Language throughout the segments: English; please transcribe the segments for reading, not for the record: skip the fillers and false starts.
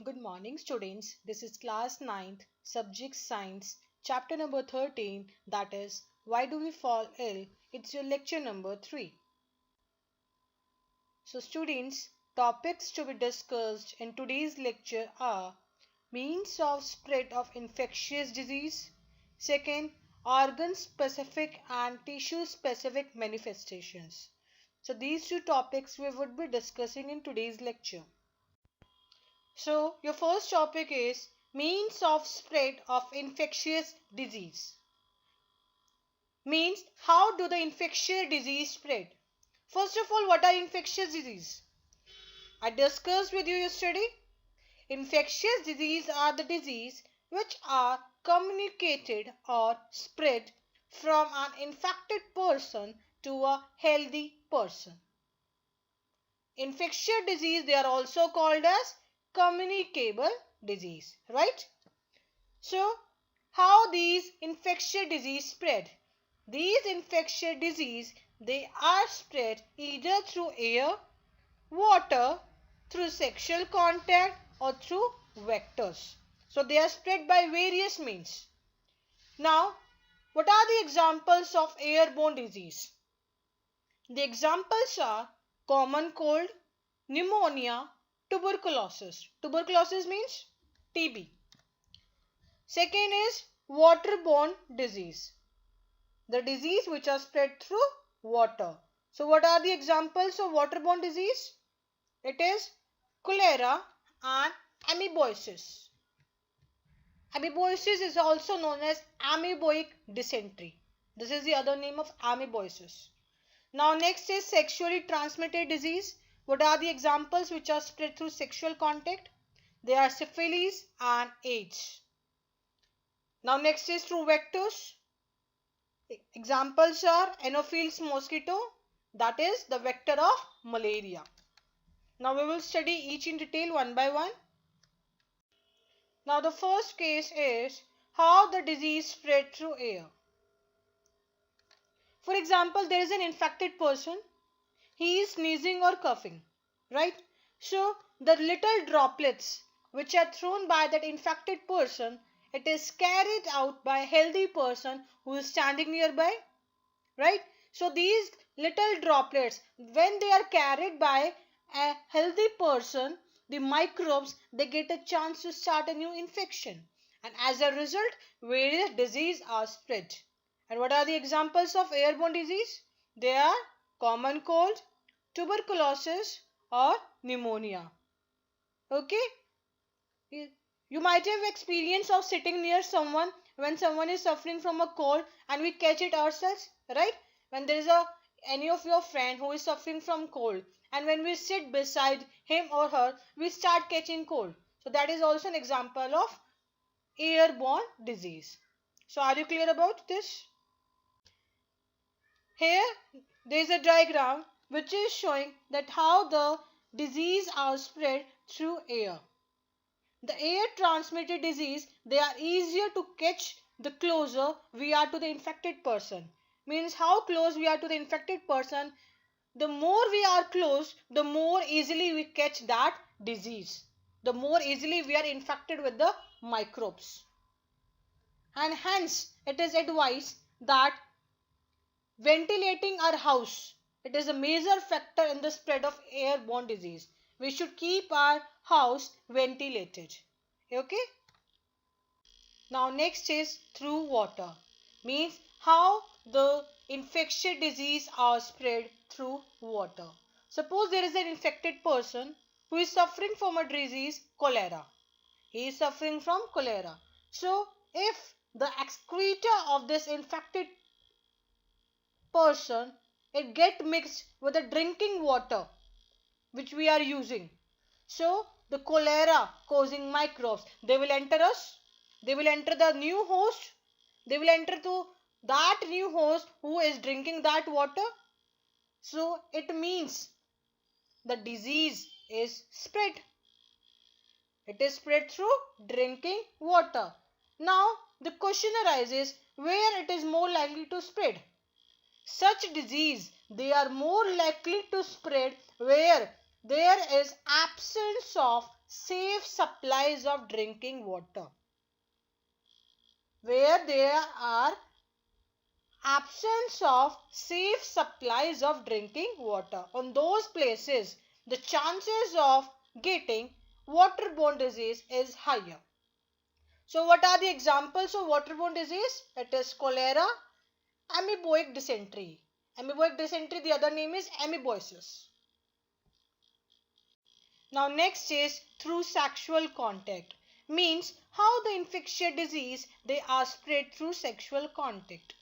Good morning, students. This is class 9th, subject science, chapter number 13, that is, Why Do We Fall Ill? It's your lecture number 3. So, students, topics to be discussed in today's lecture are means of spread of infectious disease, second, organ specific and tissue specific manifestations. So, these two topics we would be discussing in today's lecture. So, your first topic is means of spread of infectious disease. Means how do the infectious disease spread? First of all, what are infectious disease? I discussed with you yesterday. Infectious disease are the disease which are communicated or spread from an infected person to a healthy person. Infectious disease, they are also called as communicable disease, right? So, how these infectious disease spread? These infectious disease, they are spread either through air, water, through sexual contact or through vectors. So, they are spread by various means. Now, what are the examples of airborne disease? The examples are common cold, pneumonia, tuberculosis. Tuberculosis means TB. Second is waterborne disease. The disease which are spread through water. So what are the examples of waterborne disease? It is cholera and amoebiasis. Amoebiasis is also known as amoebic dysentery. This is the other name of amoebiasis. Now next is sexually transmitted disease. What are the examples which are spread through sexual contact? They are syphilis and AIDS. Now next is through vectors. Examples are Anopheles mosquito, that is the vector of malaria. Now we will study each in detail one by one. Now the first case is how the disease spread through air. For example, there is an infected person. He is sneezing or coughing, right? So the little droplets which are thrown by that infected person, it is carried out by a healthy person who is standing nearby, right? So these little droplets, when they are carried by a healthy person, the microbes, they get a chance to start a new infection, and as a result various diseases are spread. And what are the examples of airborne disease? They are common cold, tuberculosis or pneumonia. Okay, you might have experience of sitting near someone when someone is suffering from a cold and we catch it ourselves, right? When there is any of your friend who is suffering from cold, and when we sit beside him or her, we start catching cold. So that is also an example of airborne disease. So are you clear about this? Here there is a diagram which is showing that how the disease are spread through air. The air transmitted disease, they are easier to catch the closer we are to the infected person. Means how close we are to the infected person, the more we are close, the more easily we catch that disease. The more easily we are infected with the microbes. And hence it is advised that ventilating our house, it is a major factor in the spread of airborne disease. We should keep our house ventilated. Okay. Now next is through water. Means how the infectious disease are spread through water. Suppose there is an infected person who is suffering from a disease cholera. He is suffering from cholera. So if the excreta of this infected person, it get mixed with the drinking water which we are using, so the cholera causing microbes, they will enter us, they will enter the new host, they will enter to that new host who is drinking that water. So it means the disease is spread. It is spread through drinking water. Now the question arises, where it is more likely to spread? Such disease, they are more likely to spread where there is absence of safe supplies of drinking water. Where there are absence of safe supplies of drinking water, on those places the chances of getting waterborne disease is higher. So what are the examples of waterborne disease? It is cholera, amoebic dysentery. Amoebic dysentery, the other name is amoeboisis. Now next is through sexual contact. Means how the infectious disease they are spread through sexual contact.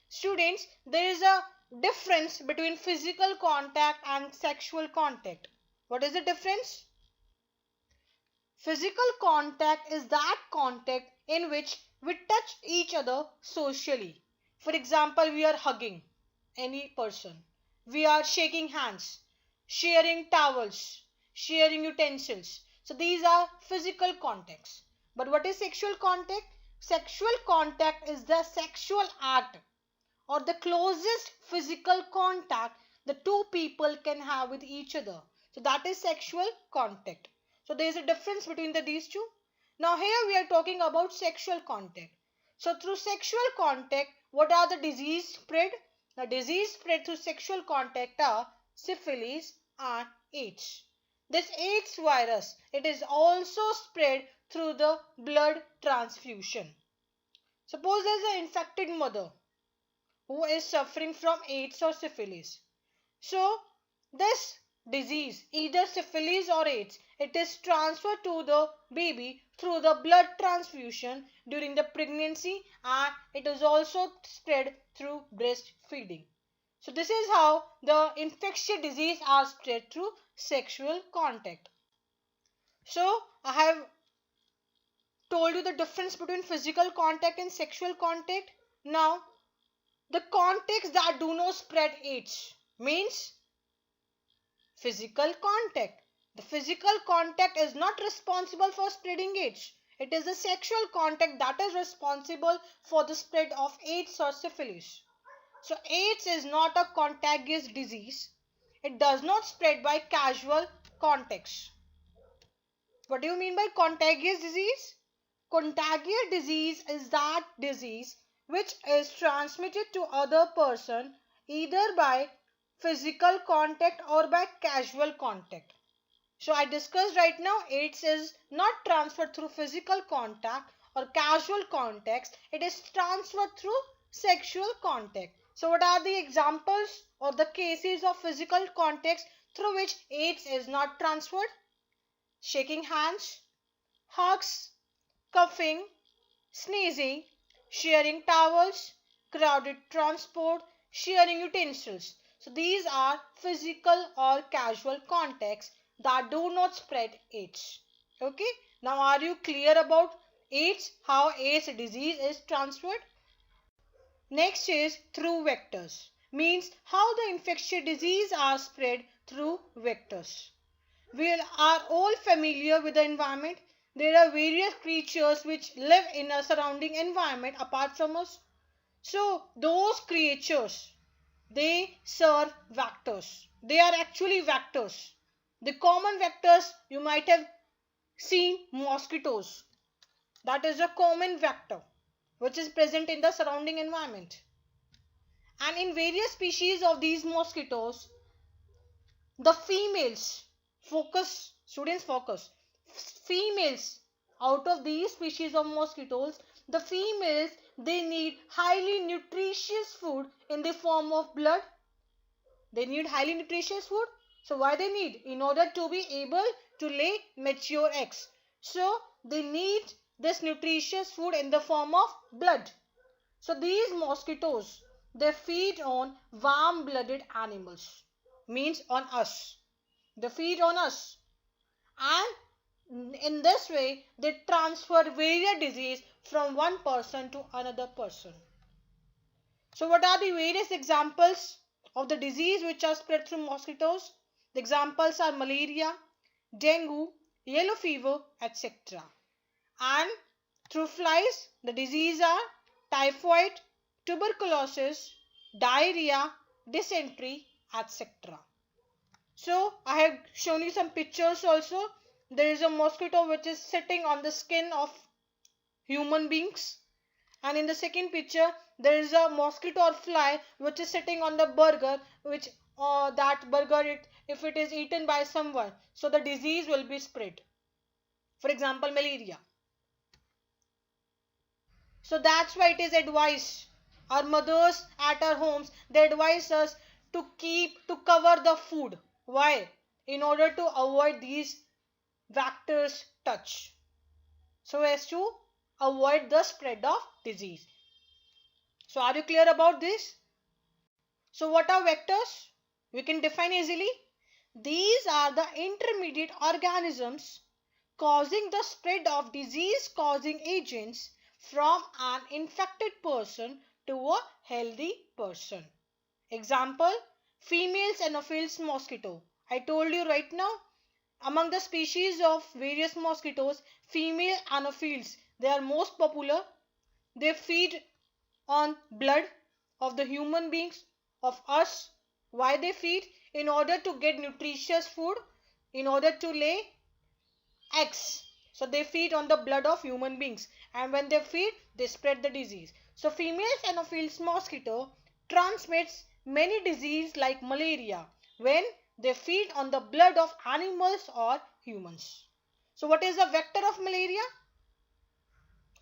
Students, there is a difference between physical contact and sexual contact. What is the difference? Physical contact is that contact in which we touch each other socially. For example, we are hugging any person. We are shaking hands, sharing towels, sharing utensils. So these are physical contacts. But what is sexual contact? Sexual contact is the sexual act or the closest physical contact the two people can have with each other. So that is sexual contact. So there is a difference between these two. Now here we are talking about sexual contact. So through sexual contact, what are the disease spread? The disease spread through sexual contact are syphilis and AIDS. This AIDS virus, it is also spread through the blood transfusion. Suppose there is an infected mother who is suffering from AIDS or syphilis. So this disease, either syphilis or AIDS, it is transferred to the baby through the blood transfusion during the pregnancy, and it is also spread through breastfeeding. So this is how the infectious disease are spread through sexual contact. So I have told you the difference between physical contact and sexual contact. Now the contacts that do not spread AIDS means physical contact. The physical contact is not responsible for spreading AIDS. It is the sexual contact that is responsible for the spread of AIDS or syphilis. So AIDS is not a contagious disease. It does not spread by casual contacts. What do you mean by contagious disease? Contagious disease is that disease which is transmitted to other person either by physical contact or by casual contact. So I discussed right now AIDS is not transferred through physical contact or casual contacts. It is transferred through sexual contact. So what are the examples or the cases of physical contacts through which AIDS is not transferred? Shaking hands, hugs, coughing, sneezing, sharing towels, crowded transport, sharing utensils. So these are physical or casual contacts that do not spread AIDS. Okay. Now are you clear about AIDS, how AIDS disease is transferred? Next is through vectors. Means how the infectious disease are spread through vectors. We are all familiar with the environment. There are various creatures which live in a surrounding environment apart from us. So those creatures, they serve vectors. They are actually vectors. The common vectors you might have seen mosquitoes. That is a common vector which is present in the surrounding environment. And in various species of these mosquitoes, the females focus, students focus, females out of these species of mosquitoes, the females, they need highly nutritious food in the form of blood. They need highly nutritious food. So why they need? In order to be able to lay mature eggs. So they need this nutritious food in the form of blood. So these mosquitoes, they feed on warm-blooded animals. Means on us. They feed on us. And in this way, they transfer various disease from one person to another person. So what are the various examples of the disease which are spread through mosquitoes? The examples are malaria, dengue, yellow fever, etc. And through flies, the disease are typhoid, tuberculosis, diarrhea, dysentery, etc. So I have shown you some pictures also. There is a mosquito which is sitting on the skin of human beings, and in the second picture there is a mosquito or fly which is sitting on the burger, which that burger, if it is eaten by someone, so the disease will be spread, for example malaria. So that's why it is advised, our mothers at our homes, they advise us to cover the food. Why? In order to avoid these vectors touch, so as to avoid the spread of disease. So are you clear about this? So what are vectors? We can define easily. These are the intermediate organisms causing the spread of disease causing agents from an infected person to a healthy person. Example, female Anopheles mosquito. I told you right now, among the species of various mosquitoes, female Anopheles, they are most popular. They feed on blood of the human beings, of us. Why they feed? In order to get nutritious food, in order to lay eggs. So they feed on the blood of human beings, and when they feed, they spread the disease. So female Anopheles mosquito transmits many diseases like malaria when they feed on the blood of animals or humans. So what is the vector of malaria?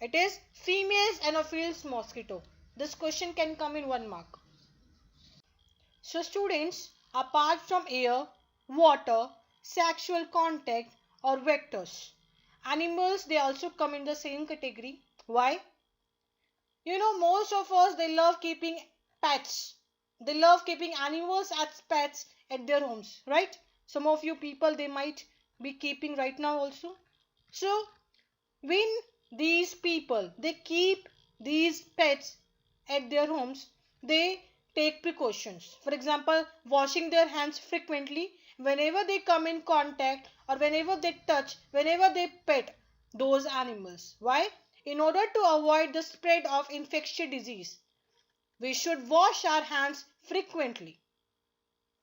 It is female Anopheles mosquito. This question can come in 1 mark. So students, apart from air, water, sexual contact or vectors, animals, they also come in the same category. Why? You know, most of us, they love keeping pets. They love keeping animals as pets at their homes, right? Some of you people, they might be keeping right now also. So when these people, they keep these pets at their homes, they take precautions. For example, washing their hands frequently whenever they come in contact, or whenever they touch, whenever they pet those animals. Why? In order to avoid the spread of infectious disease, we should wash our hands frequently,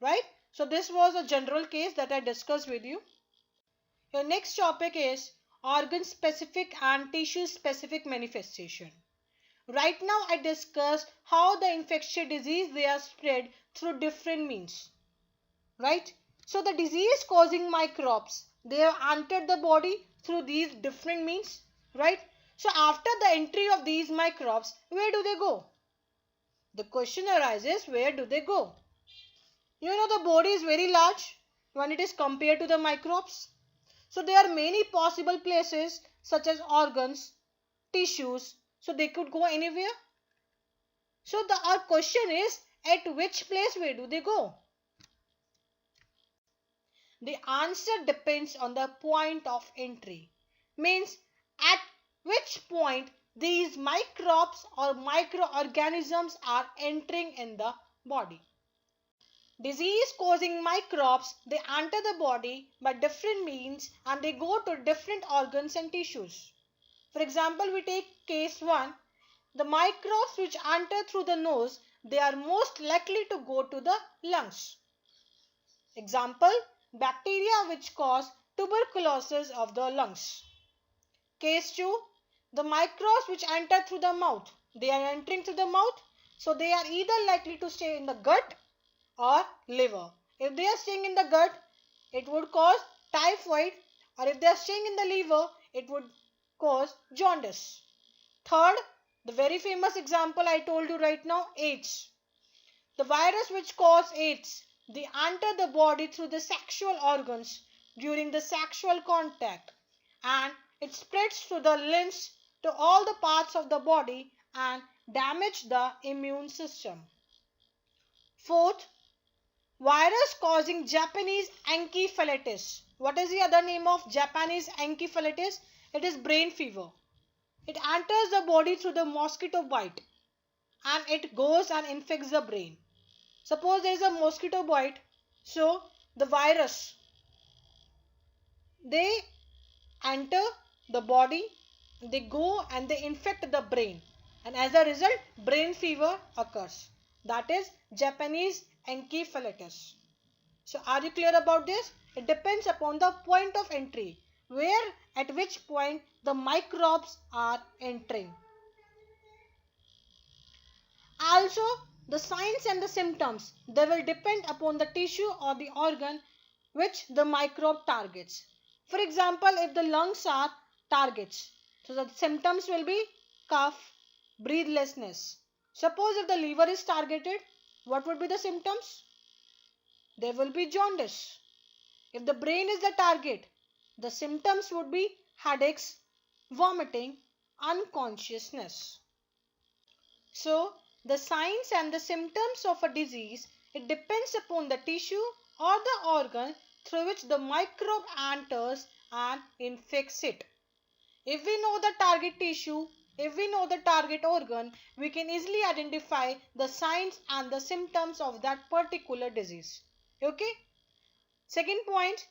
right? So this was a general case that I discussed with you. Your next topic is organ specific and tissue specific manifestation. Right now I discussed how the infectious disease, they are spread through different means, right? So the disease causing microbes, they have entered the body through these different means, right? So after the entry of these microbes, where do they go? The question arises, where do they go? You know, the body is very large when it is compared to the microbes. So there are many possible places such as organs, tissues, so they could go anywhere. So our question is, at which place where do they go? The answer depends on the point of entry. Means at which point these microbes or microorganisms are entering in the body. Disease causing microbes, they enter the body by different means and they go to different organs and tissues. For example, we take case 1. The microbes which enter through the nose, they are most likely to go to the lungs. Example, bacteria which cause tuberculosis of the lungs. Case 2, the microbes which enter through the mouth, they are entering through the mouth, so they are either likely to stay in the gut or liver. If they are staying in the gut, it would cause typhoid, or if they are staying in the liver, it would cause jaundice. Third, the very famous example I told you right now, AIDS. The virus which causes AIDS, they enter the body through the sexual organs during the sexual contact, and it spreads through the limbs to all the parts of the body and damage the immune system. Fourth, virus causing Japanese encephalitis. What is the other name of Japanese encephalitis? It is brain fever. It enters the body through the mosquito bite and it goes and infects the brain. Suppose there is a mosquito bite, so the virus, they enter the body, they go and they infect the brain, and as a result brain fever occurs. That is Japanese encephalitis. So are you clear about this? It depends upon the point of entry, where at which point the microbes are entering. Also, the signs and the symptoms, they will depend upon the tissue or the organ which the microbe targets. For example, if the lungs are targets, so the symptoms will be cough, breathlessness. Suppose if the liver is targeted, what would be the symptoms? There will be jaundice. If the brain is the target, the symptoms would be headaches, vomiting, unconsciousness. So, the signs and the symptoms of a disease, it depends upon the tissue or the organ through which the microbe enters and infects it. If we know the target tissue, if we know the target organ, we can easily identify the signs and the symptoms of that particular disease. Okay? Second point,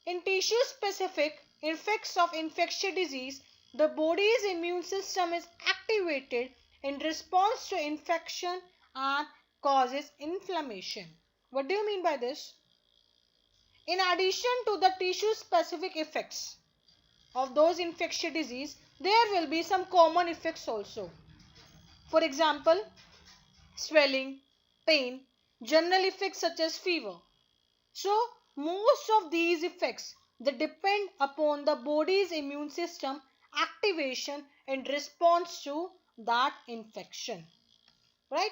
in tissue specific effects of infectious disease, the body's immune system is activated in response to infection and causes inflammation. What do you mean by this? In addition to the tissue specific effects of those infectious disease, there will be some common effects also. For example, swelling, pain, general effects such as fever. So, most of these effects, they depend upon the body's immune system activation in response to that infection. Right?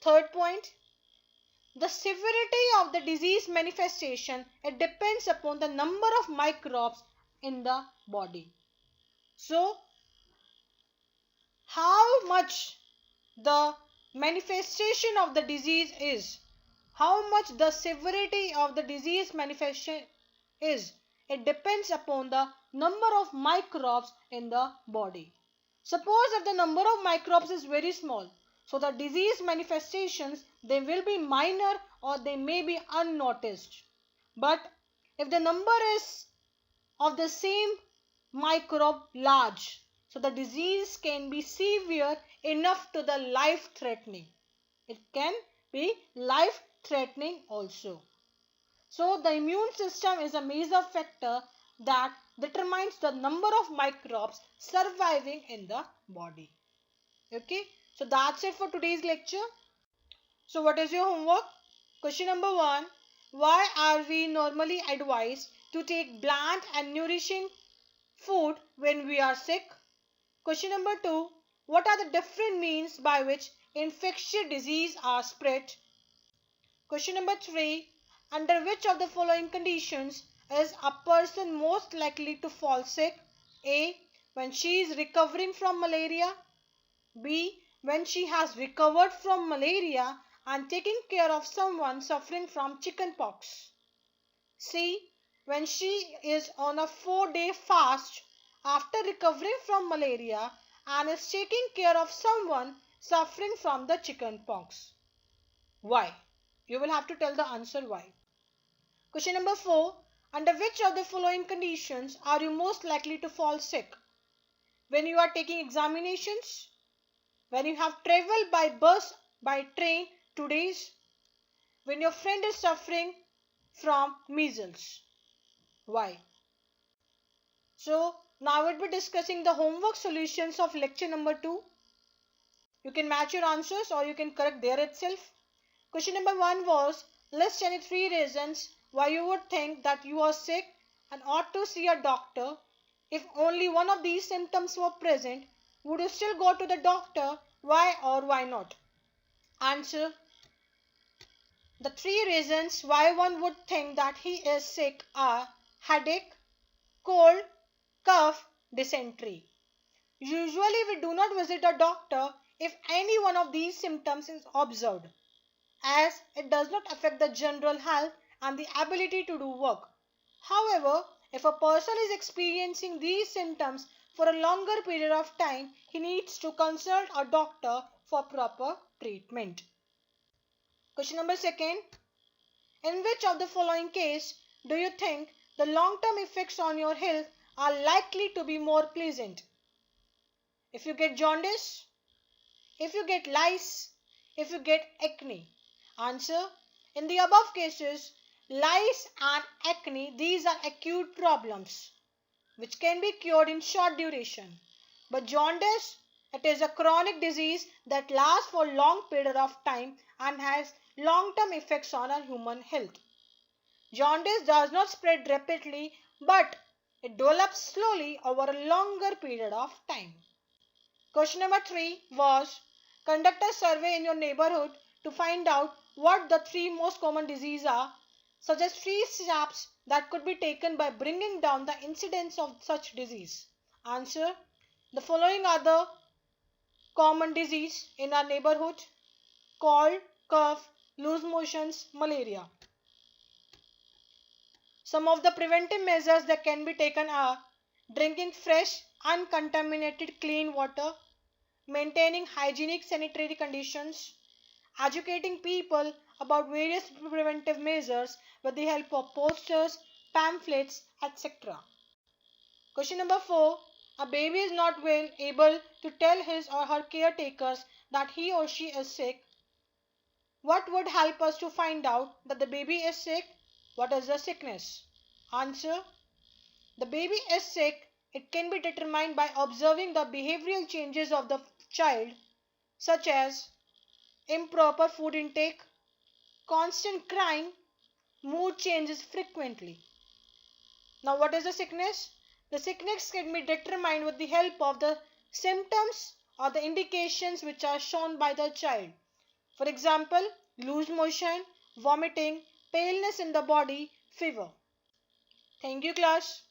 Third point, the severity of the disease manifestation, it depends upon the number of microbes in the body. So, how much the manifestation of the disease is, how much the severity of the disease manifestation is, it depends upon the number of microbes in the body. Suppose if the number of microbes is very small, so the disease manifestations, they will be minor or they may be unnoticed. But if the number is of the same microbe large, so the disease can be severe enough to the life threatening. It can be life threatening also. So the immune system is a major factor that determines the number of microbes surviving in the body. Okay, so that's it for today's lecture. So what is your homework? Question number 1. Why are we normally advised to take bland and nourishing food when we are sick? Question number 2. What are the different means by which infectious disease are spread? Question number 3. Under which of the following conditions is a person most likely to fall sick? A. When she is recovering from malaria. B. When she has recovered from malaria and taking care of someone suffering from chickenpox. C. When she is on a 4-day fast after recovering from malaria and is taking care of someone suffering from the chickenpox. Why? You will have to tell the answer why. Question number 4. Under which of the following conditions are you most likely to fall sick? When you are taking examinations, when you have traveled by bus, by train 2 days, when your friend is suffering from measles. Why? So now we'll be discussing the homework solutions of lecture number 2. You can match your answers or you can correct there itself. Question number 1 was, list any 3 reasons why you would think that you are sick and ought to see a doctor. If only one of these symptoms were present, would you still go to the doctor? Why or why not? Answer. The 3 reasons why one would think that he is sick are headache, cold, cough, dysentery. Usually we do not visit a doctor if any one of these symptoms is observed, as it does not affect the general health and the ability to do work. However, if a person is experiencing these symptoms for a longer period of time, he needs to consult a doctor for proper treatment. Question number 2. In which of the following case do you think the long-term effects on your health are likely to be more pleasant? If you get jaundice, if you get lice, if you get acne. Answer. In the above cases, lice and acne, these are acute problems which can be cured in short duration. But jaundice, it is a chronic disease that lasts for a long period of time and has long-term effects on our human health. Jaundice does not spread rapidly, but it develops slowly over a longer period of time. Question number 3 was, conduct a survey in your neighborhood to find out what the 3 most common diseases are. Suggest 3 steps that could be taken by bringing down the incidence of such disease. Answer, the following are the common disease in our neighborhood: cold, cough, loose motions, malaria. Some of the preventive measures that can be taken are drinking fresh, uncontaminated clean water, maintaining hygienic sanitary conditions, educating people about various preventive measures with the help of posters, pamphlets, etc. Question number 4. A baby is not well able to tell his or her caretakers that he or she is sick. What would help us to find out that the baby is sick? What is the sickness? Answer, the baby is sick. It can be determined by observing the behavioral changes of the child, such as improper food intake, constant crying, mood changes frequently. Now, what is the sickness? The sickness can be determined with the help of the symptoms or the indications which are shown by the child. For example, loose motion, vomiting, paleness in the body, fever. Thank you, class.